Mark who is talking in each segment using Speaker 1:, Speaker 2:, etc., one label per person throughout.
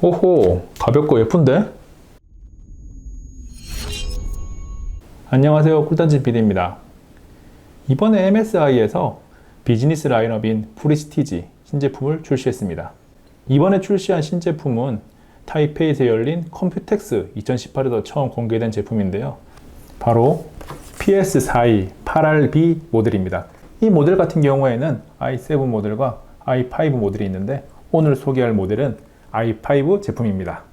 Speaker 1: 오호, 가볍고 예쁜데? 안녕하세요, 꿀단지 PD입니다. 이번에 MSI에서 비즈니스 라인업인 프리스티지 신제품을 출시했습니다. 이번에 출시한 신제품은 타이페이에서 열린 컴퓨텍스 2018에서 처음 공개된 제품인데요. 바로 PS42 8RB 모델입니다. 이 모델 같은 경우에는 i7 모델과 i5 모델이 있는데 오늘 소개할 모델은 i5 제품입니다.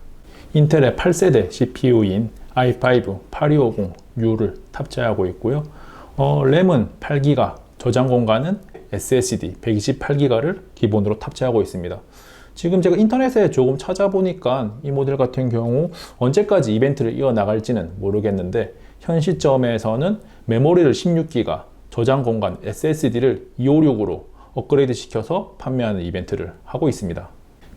Speaker 1: 인텔의 8세대 CPU인 i5 8250U를 탑재하고 있고요. 램은 8GB, 저장 공간은 SSD 128GB를 기본으로 탑재하고 있습니다. 지금 제가 인터넷에 조금 찾아보니까 이 모델 같은 경우 언제까지 이벤트를 이어나갈지는 모르겠는데 현 시점에서는 메모리를 16GB, 저장 공간 SSD를 256으로 업그레이드 시켜서 판매하는 이벤트를 하고 있습니다.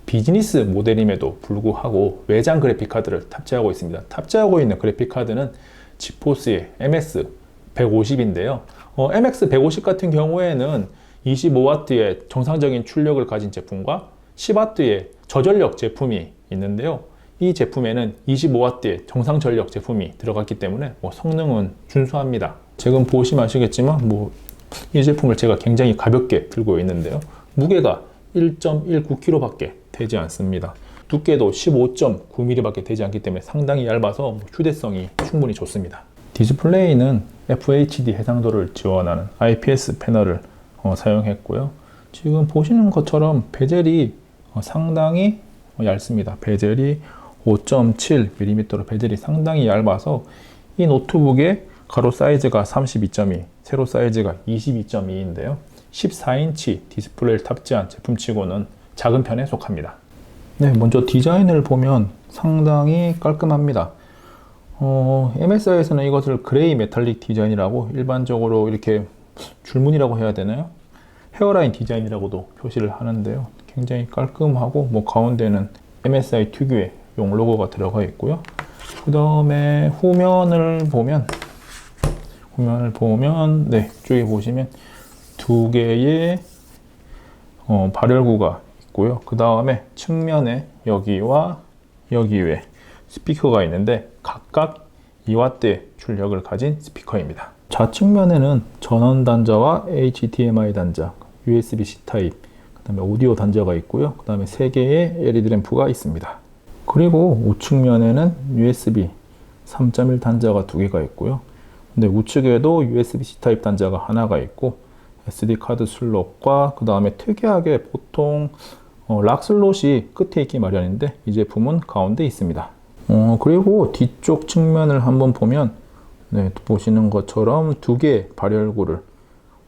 Speaker 1: 비즈니스 모델임에도 불구하고 외장 그래픽카드를 탑재하고 있습니다. 탑재하고 있는 그래픽카드는 지포스의 MX150인데요. MX150 같은 경우에는 25W의 정상적인 출력을 가진 제품과 10W의 저전력 제품이 있는데요. 이 제품에는 25W의 정상 전력 제품이 들어갔기 때문에 성능은 준수합니다. 지금 보시면 아시겠지만 이 제품을 제가 굉장히 가볍게 들고 있는데요. 무게가 1.19kg 밖에 되지 않습니다. 두께도 15.9mm 밖에 되지 않기 때문에 상당히 얇아서 휴대성이 충분히 좋습니다. 디스플레이는 FHD 해상도를 지원하는 IPS 패널을 사용했고요. 지금 보시는 것처럼 베젤이 상당히 얇습니다. 베젤이 5.7mm로 베젤이 상당히 얇아서 이 노트북의 가로 사이즈가 32.2, 세로 사이즈가 22.2인데요. 14인치 디스플레이를 탑재한 제품치고는 작은 편에 속합니다. 네, 먼저 디자인을 보면 상당히 깔끔합니다. MSI에서는 이것을 그레이 메탈릭 디자인이라고 일반적으로 이렇게 줄무늬라고 해야 되나요? 헤어라인 디자인이라고도 표시를 하는데요. 굉장히 깔끔하고 가운데는 MSI 특유의 용 로고가 들어가 있고요. 그 다음에 후면을 보면 네, 이쪽에 보시면 두 개의 발열구가 있고요. 그 다음에 측면에 여기와 여기에 스피커가 있는데 각각 2W 출력을 가진 스피커입니다. 좌측면에는 전원 단자와 HDMI 단자, USB-C 타입, 그 다음에 오디오 단자가 있고요. 그 다음에 3개의 LED 램프가 있습니다. 그리고 우측면에는 USB 3.1 단자가 2개가 있고요. 근데 우측에도 USB-C 타입 단자가 하나가 있고 SD 카드 슬롯과 그 다음에 특이하게 보통 락 슬롯이 끝에 있기 마련인데 이 제품은 가운데 있습니다. 그리고 뒤쪽 측면을 한번 보면 보시는 것처럼 2개의 발열구를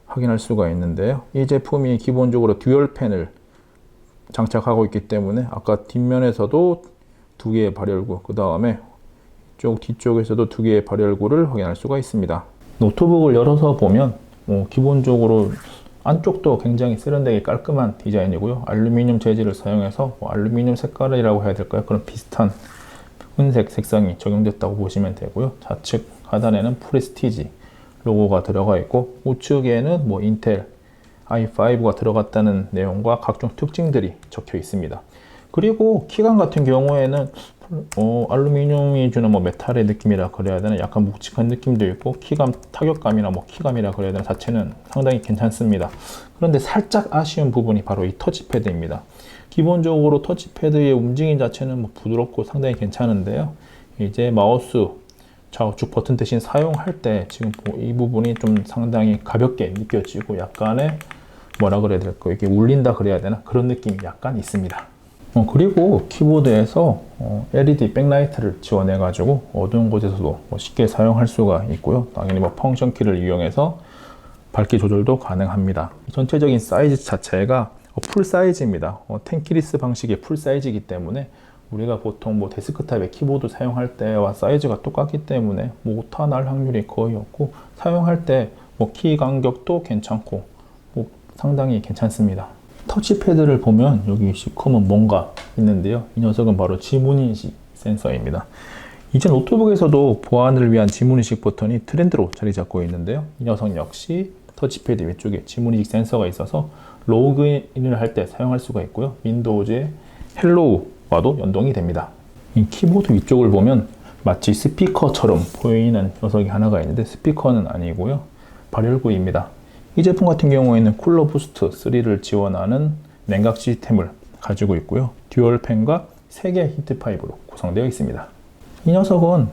Speaker 1: 확인할 수가 있는데요. 이 제품이 기본적으로 듀얼 팬을 장착하고 있기 때문에 아까 뒷면에서도 2개의 발열구, 그 다음에 뒤쪽에서도 2개의 발열구를 확인할 수가 있습니다. 노트북을 열어서 보면 기본적으로 안쪽도 굉장히 세련되게 깔끔한 디자인이고요. 알루미늄 재질을 사용해서 알루미늄 색깔이라고 해야 될까요? 그런 비슷한 은색 색상이 적용됐다고 보시면 되고요. 좌측 하단에는 프레스티지 로고가 들어가 있고 우측에는 인텔 i5가 들어갔다는 내용과 각종 특징들이 적혀 있습니다. 그리고 키감 같은 경우에는 알루미늄이 주는 메탈의 느낌이라 그래야 되나 약간 묵직한 느낌도 있고 키감 타격감이나 키감이라 그래야 되나 자체는 상당히 괜찮습니다. 그런데 살짝 아쉬운 부분이 바로 이 터치패드입니다. 기본적으로 터치패드의 움직임 자체는 부드럽고 상당히 괜찮은데요. 이제 마우스 좌우측 버튼 대신 사용할 때 지금 이 부분이 좀 상당히 가볍게 느껴지고 약간의 뭐라 그래야 될까요? 이게 울린다 그래야 되나 그런 느낌이 약간 있습니다. 그리고 키보드에서 LED 백라이트를 지원해 가지고 어두운 곳에서도 쉽게 사용할 수가 있고요. 당연히 펑션 키를 이용해서 밝기 조절도 가능합니다. 전체적인 사이즈 자체가 풀 사이즈입니다. 10키리스 방식의 풀 사이즈이기 때문에 우리가 보통 데스크탑의 키보드 사용할 때와 사이즈가 똑같기 때문에 오타 날 확률이 거의 없고 사용할 때 키 간격도 괜찮고 상당히 괜찮습니다. 터치패드를 보면 여기 시커먼 뭔가 있는데요. 이 녀석은 바로 지문인식 센서입니다. 이제 노트북에서도 보안을 위한 지문인식 버튼이 트렌드로 자리 잡고 있는데요. 이 녀석 역시 터치패드 위쪽에 지문인식 센서가 있어서 로그인을 할 때 사용할 수가 있고요. 윈도우즈의 헬로우 와도 연동이 됩니다. 이 키보드 위쪽을 보면 마치 스피커처럼 보이는 녀석이 하나가 있는데 스피커는 아니고요. 발열구입니다. 이 제품 같은 경우에는 쿨러 부스트 3를 지원하는 냉각 시스템을 가지고 있고요. 듀얼 팬과 3개의 히트 파이프로 구성되어 있습니다. 이 녀석은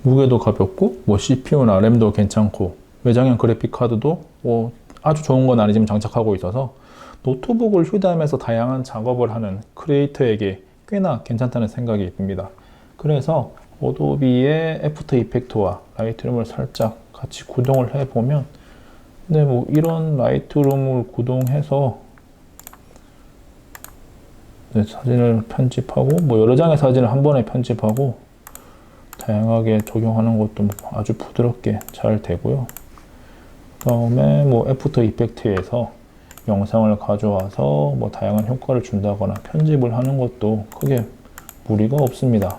Speaker 1: 무게도 가볍고 CPU나 램도 괜찮고 외장형 그래픽 카드도 아주 좋은 건 아니지만 장착하고 있어서 노트북을 휴대하면서 다양한 작업을 하는 크리에이터에게 꽤나 괜찮다는 생각이 듭니다. 그래서 어도비의 애프터 이펙트와 라이트룸을 살짝 같이 구동을 해보면 이런 라이트룸을 구동해서 사진을 편집하고 여러 장의 사진을 한 번에 편집하고 다양하게 적용하는 것도 아주 부드럽게 잘 되고요. 그 다음에 애프터 이펙트에서 영상을 가져와서 다양한 효과를 준다거나 편집을 하는 것도 크게 무리가 없습니다.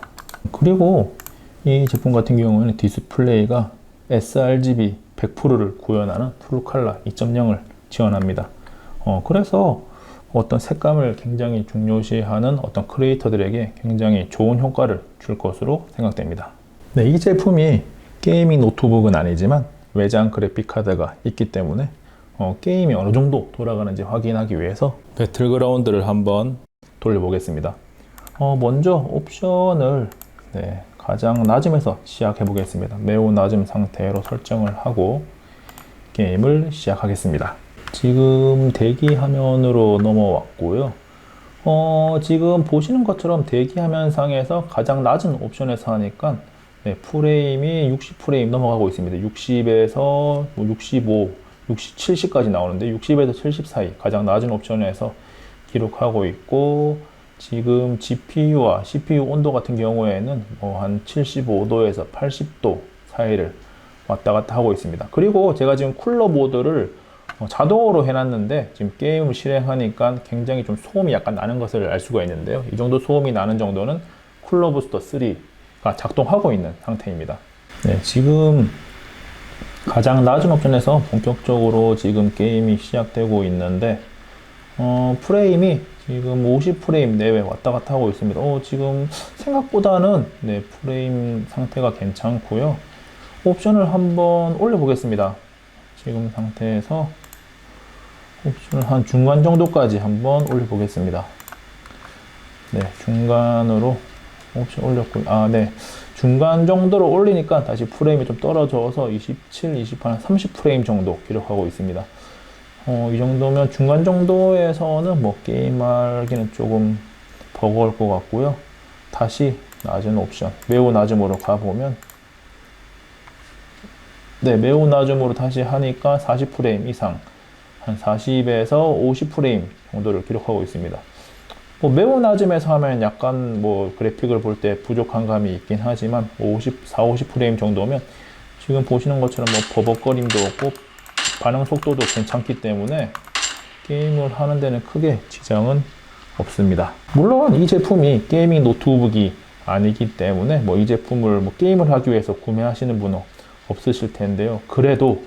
Speaker 1: 그리고 이 제품 같은 경우에는 디스플레이가 sRGB 100%를 구현하는 풀컬러 2.0을 지원합니다. 그래서 어떤 색감을 굉장히 중요시하는 어떤 크리에이터들에게 굉장히 좋은 효과를 줄 것으로 생각됩니다. 네, 이 제품이 게이밍 노트북은 아니지만 외장 그래픽 카드가 있기 때문에 게임이 어느 정도 돌아가는지 확인하기 위해서 배틀그라운드를 한번 돌려보겠습니다. 먼저 옵션을 가장 낮음에서 시작해 보겠습니다. 매우 낮은 상태로 설정을 하고 게임을 시작하겠습니다. 지금 대기 화면으로 넘어왔고요. 지금 보시는 것처럼 대기 화면 상에서 가장 낮은 옵션에서 하니까 프레임이 60프레임 넘어가고 있습니다. 60에서 65, 60, 70까지 나오는데 60에서 70 사이 가장 낮은 옵션에서 기록하고 있고, 지금 GPU와 CPU 온도 같은 경우에는 한 75도에서 80도 사이를 왔다 갔다 하고 있습니다. 그리고 제가 지금 쿨러 모드를 자동으로 해놨는데 지금 게임을 실행하니까 굉장히 좀 소음이 약간 나는 것을 알 수가 있는데요. 이 정도 소음이 나는 정도는 쿨러 부스터 3가 작동하고 있는 상태입니다. 지금 가장 낮은 옵션에서 본격적으로 지금 게임이 시작되고 있는데 프레임이 지금 50프레임 내외 왔다 갔다 하고 있습니다. 지금 생각보다는 프레임 상태가 괜찮고요. 옵션을 한번 올려 보겠습니다. 지금 상태에서 옵션을 한 중간 정도까지 한번 올려 보겠습니다. 중간으로 옵션 올렸고요. 중간 정도로 올리니까 다시 프레임이 좀 떨어져서 27, 28, 30프레임 정도 기록하고 있습니다. 이 정도면 중간 정도에서는 게임하기는 조금 버거울 것 같고요. 다시 낮은 옵션, 매우 낮음으로 가보면 매우 낮음으로 다시 하니까 40프레임 이상, 한 40에서 50프레임 정도를 기록하고 있습니다. 매우 낮음에서 하면 약간 그래픽을 볼 때 부족한 감이 있긴 하지만 50프레임 정도면 지금 보시는 것처럼 버벅거림도 없고 반응 속도도 괜찮기 때문에 게임을 하는 데는 크게 지장은 없습니다. 물론 이 제품이 게이밍 노트북이 아니기 때문에 이 제품을 게임을 하기 위해서 구매하시는 분은 없으실 텐데요. 그래도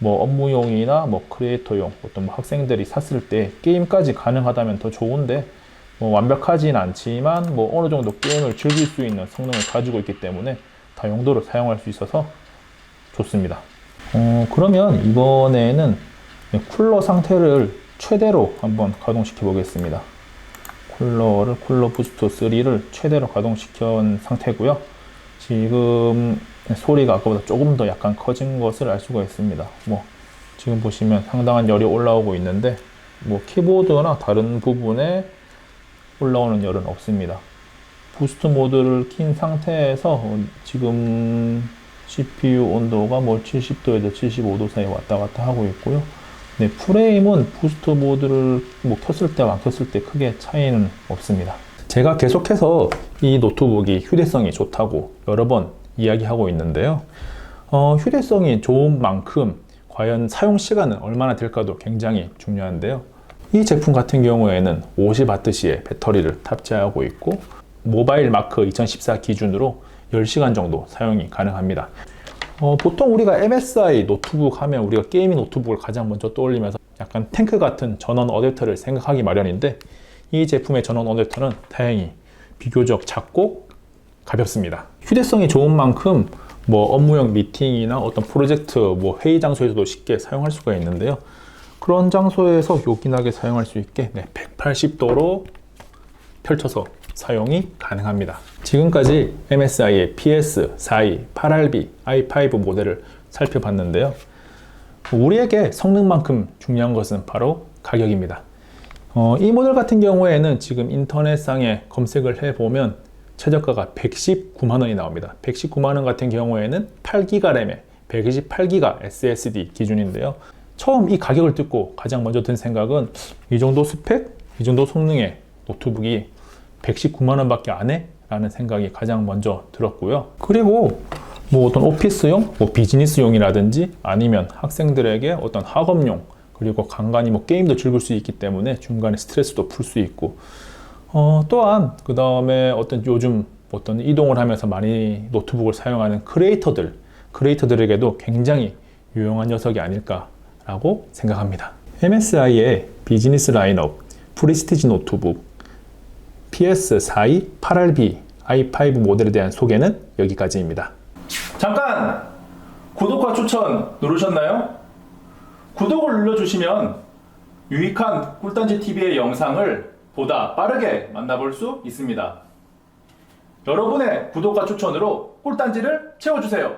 Speaker 1: 업무용이나 크리에이터용 어떤 학생들이 샀을 때 게임까지 가능하다면 더 좋은데 완벽하진 않지만 어느 정도 게임을 즐길 수 있는 성능을 가지고 있기 때문에 다용도로 사용할 수 있어서 좋습니다. 그러면 이번에는 쿨러 상태를 최대로 한번 가동시켜 보겠습니다. 쿨러 부스트 3를 최대로 가동시킨 상태고요. 지금 소리가 아까보다 조금 더 약간 커진 것을 알 수가 있습니다. 지금 보시면 상당한 열이 올라오고 있는데 키보드나 다른 부분에 올라오는 열은 없습니다. 부스트 모드를 킨 상태에서 지금 CPU 온도가 70도에서 75도 사이 왔다 갔다 하고 있고요. 프레임은 부스트 모드를 켰을 때와 안 켰을 때 크게 차이는 없습니다. 제가 계속해서 이 노트북이 휴대성이 좋다고 여러 번 이야기하고 있는데요. 휴대성이 좋은 만큼 과연 사용 시간은 얼마나 될까도 굉장히 중요한데요. 이 제품 같은 경우에는 50W의 배터리를 탑재하고 있고 모바일 마크 2014 기준으로 10시간 정도 사용이 가능합니다. 보통 우리가 MSI 노트북 하면 우리가 게이밍 노트북을 가장 먼저 떠올리면서 약간 탱크 같은 전원 어댑터를 생각하기 마련인데 이 제품의 전원 어댑터는 다행히 비교적 작고 가볍습니다. 휴대성이 좋은 만큼 뭐 업무용 미팅이나 어떤 프로젝트, 뭐 회의 장소에서도 쉽게 사용할 수가 있는데요. 그런 장소에서 요긴하게 사용할 수 있게 180도로 펼쳐서 사용이 가능합니다. 지금까지 MSI의 PS, 4i, 8RB, i5 모델을 살펴봤는데요. 우리에게 성능만큼 중요한 것은 바로 가격입니다. 이 모델 같은 경우에는 지금 인터넷상에 검색을 해보면 최저가가 119만 원이 나옵니다. 119만 원 같은 경우에는 8기가 램에 128기가 SSD 기준인데요. 처음 이 가격을 듣고 가장 먼저 든 생각은 이 정도 스펙, 이 정도 성능의 노트북이 119만 원밖에 안 해? 라는 생각이 가장 먼저 들었고요. 그리고 뭐 어떤 오피스용, 뭐 비즈니스용이라든지 아니면 학생들에게 어떤 학업용, 그리고 간간히 뭐 게임도 즐길 수 있기 때문에 중간에 스트레스도 풀 수 있고, 또한 그 다음에 어떤 요즘 어떤 이동을 하면서 많이 노트북을 사용하는 크리에이터들에게도 굉장히 유용한 녀석이 아닐까라고 생각합니다. MSI의 비즈니스 라인업 프리스티지 노트북 PS4i 8RB i5 모델에 대한 소개는 여기까지입니다. 잠깐! 구독과 추천 누르셨나요? 구독을 눌러주시면 유익한 꿀단지TV의 영상을 보다 빠르게 만나볼 수 있습니다. 여러분의 구독과 추천으로 꿀단지를 채워주세요.